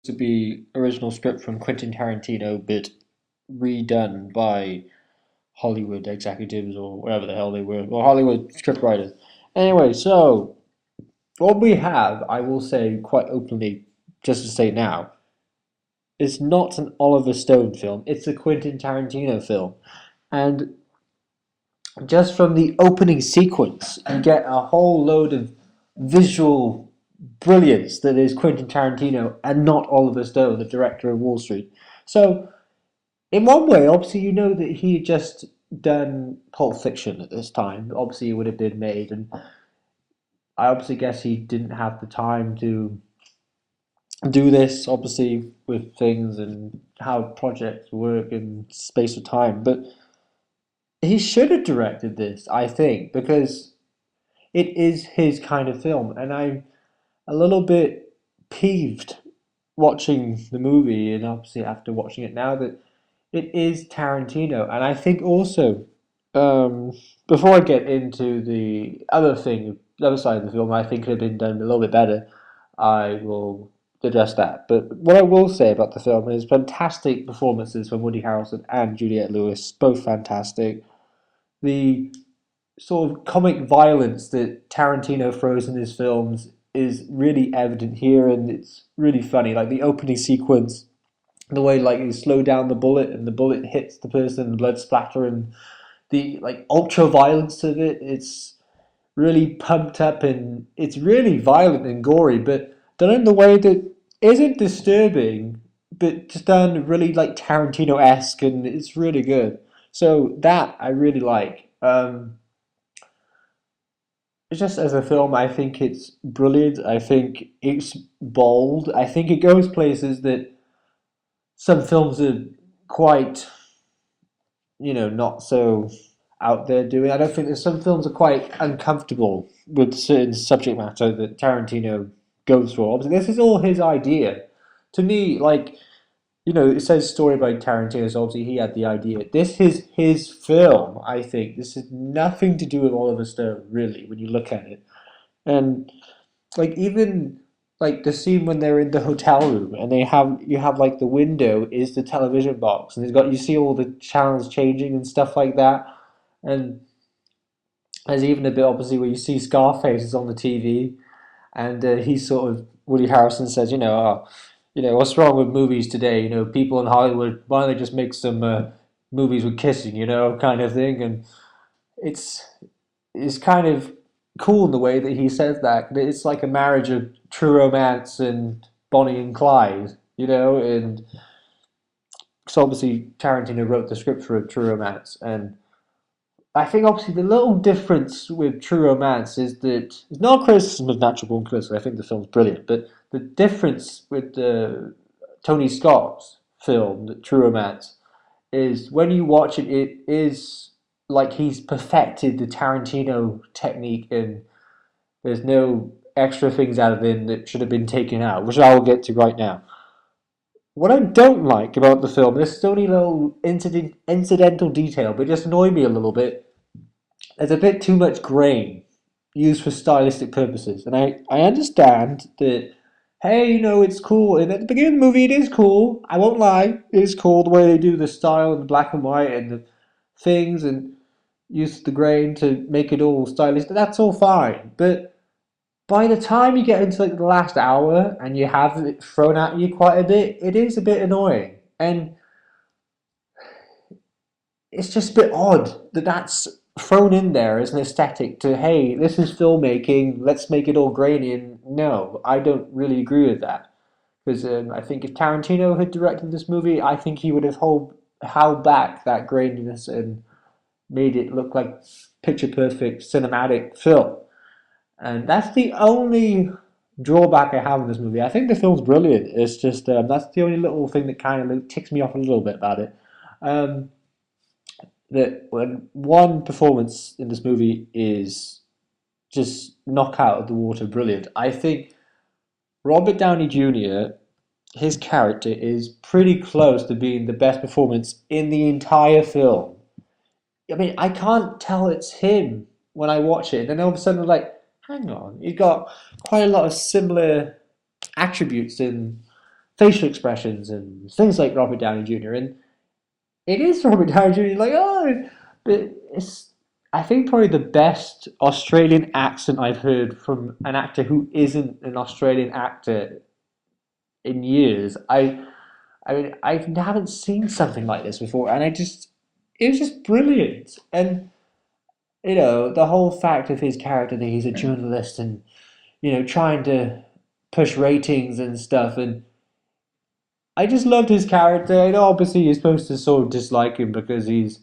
to be original script from Quentin Tarantino, but redone by Hollywood executives or whatever the hell they were, or Hollywood scriptwriters. Anyway, so what we have, I will say quite openly, just to say now, is not an Oliver Stone film. It's a Quentin Tarantino film, and just from the opening sequence, you get a whole load of visual brilliance that is Quentin Tarantino and not Oliver Stone, the director of Wall Street. So, in one way, obviously, you know that he had just done Pulp Fiction at this time. Obviously, it would have been made, and I obviously guess he didn't have the time to do this, obviously, with things and how projects work in space of time. But he should have directed this, I think, because it is his kind of film, and I'm a little bit peeved watching the movie, and obviously after watching it now, that it is Tarantino. And I think also, um, before I get into the other thing, the other side of the film, I think could have been done a little bit better. I will address that. But what I will say about the film is fantastic performances from Woody Harrelson and Juliette Lewis, both fantastic. The sort of comic violence that Tarantino throws in his films is really evident here, and it's really funny. Like the opening sequence, the way like you slow down the bullet and the bullet hits the person, and blood splatter, and the like ultra violence of it. It's really pumped up and it's really violent and gory, but done in the way that isn't disturbing, but just done really like Tarantino esque, and it's really good. So that I really like. Just as a film, I think it's brilliant. I think it's bold. I think it goes places that some films are quite, not so out there doing. I don't think there's some films are quite uncomfortable with certain subject matter that Tarantino goes for. Obviously, this is all his idea. To me, like, it says story by Tarantino, so obviously he had the idea. This is his film, I think. This has nothing to do with Oliver Stone, really, when you look at it. And like even like the scene when they're in the hotel room and you have like the window is the television box, and it's got you see all the channels changing and stuff like that. And there's even a bit obviously where you see Scarface is on the TV, and he sort of Woody Harrelson says, what's wrong with movies today? People in Hollywood, why don't they just make some movies with kissing, kind of thing. And it's it's kind of cool in the way that he says that. It's like a marriage of True Romance and Bonnie and Clyde, and so obviously Tarantino wrote the script for True Romance, and I think obviously the little difference with True Romance is that it's not a criticism of Natural Born Killers. I think the film's brilliant, but the difference with the Tony Scott's film, the True Romance, is when you watch it, it is like he's perfected the Tarantino technique, and there's no extra things added in that should have been taken out, which I will get to right now. What I don't like about the film, this is only a little incidental detail, but it just annoyed me a little bit. There's a bit too much grain used for stylistic purposes, and I understand that. Hey, it's cool. And at the beginning of the movie, it is cool. I won't lie. It is cool the way they do the style and the black and white and the things and use the grain to make it all stylish. That's all fine. But by the time you get into like the last hour and you have it thrown at you quite a bit, it is a bit annoying. And it's just a bit odd that that's thrown in there as an aesthetic to, hey, this is filmmaking, let's make it all grainy. And no, I don't really agree with that. Because I think if Tarantino had directed this movie, I think he would have held back that graininess and made it look like picture perfect cinematic film. And that's the only drawback I have in this movie. I think the film's brilliant. It's just that's the only little thing that kind of ticks me off a little bit about it. Um, that when one performance in this movie is just knock out of the water brilliant. I think Robert Downey Jr. his character is pretty close to being the best performance in the entire film. I mean, I can't tell it's him when I watch it. And then all of a sudden, I'm like, hang on, he's got quite a lot of similar attributes in facial expressions and things like Robert Downey Jr. And it is Robert Downey Jr. Like, oh, but it's, I think, probably the best Australian accent I've heard from an actor who isn't an Australian actor in years. I mean, I haven't seen something like this before, and it was just brilliant. And the whole fact of his character that he's a journalist and trying to push ratings and stuff, and I just loved his character. And obviously, you're supposed to sort of dislike him because he's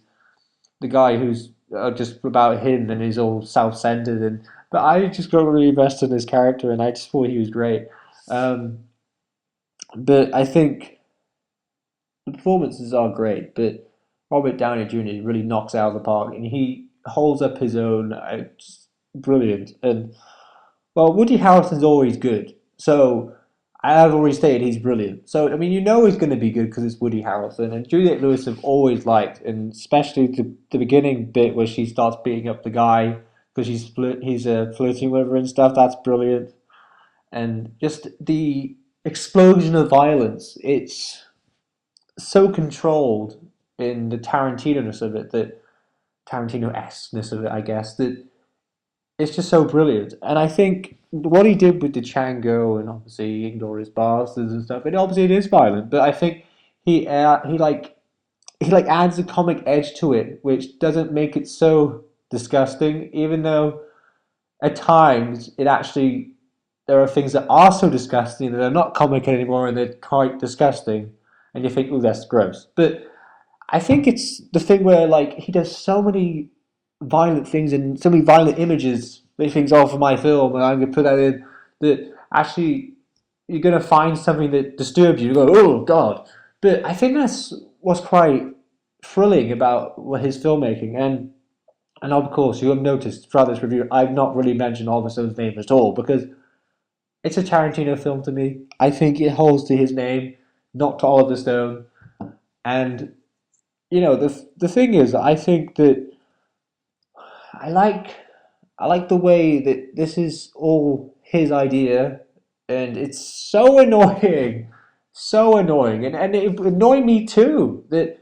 the guy who's just about him and he's all self-centered. And but I just got really invested in his character, and I just thought he was great. Um, but I think the performances are great, but Robert Downey Jr. really knocks it out of the park, and he holds up his own. It's brilliant. And well, Woody Harrelson's always good, so I have already stated he's brilliant. So I mean, he's going to be good because it's Woody Harrelson, and Juliette Lewis I've always liked, and especially the beginning bit where she starts beating up the guy because he's flirting with her and stuff. That's brilliant, and just the explosion of violence. It's so controlled in the Tarantino-ness of it, that Tarantino-esqueness of it, I guess, that it's just so brilliant. And I think what he did with the Django and obviously Inglourious Basterds and stuff, and obviously it is violent, but I think he adds a comic edge to it, which doesn't make it so disgusting, even though at times it actually there are things that are so disgusting that are not comic anymore and they're quite disgusting, and you think, oh, that's gross. But I think it's the thing where like he does so many violent things and so many violent images that he thinks, oh, for my film, and I'm gonna put that in, that actually you're gonna find something that disturbs you. You go, oh God. But I think that's what's quite thrilling about his filmmaking. And of course, you have noticed throughout this review, I've not really mentioned Oliver Stone's name at all because it's a Tarantino film to me. I think it holds to his name, not to Oliver Stone. And the thing is, I think that I like I like the way that this is all his idea, and it's so annoying, and it annoyed me too that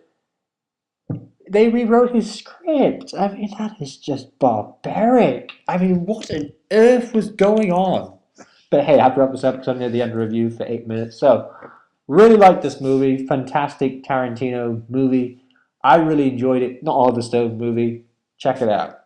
they rewrote his script. I mean, that is just barbaric. I mean, what on earth was going on? But hey, I've wrapped this up because I'm near the end of the review for 8 minutes. So, really liked this movie. Fantastic Tarantino movie. I really enjoyed it. Not Oliver Stone movie. Check it out.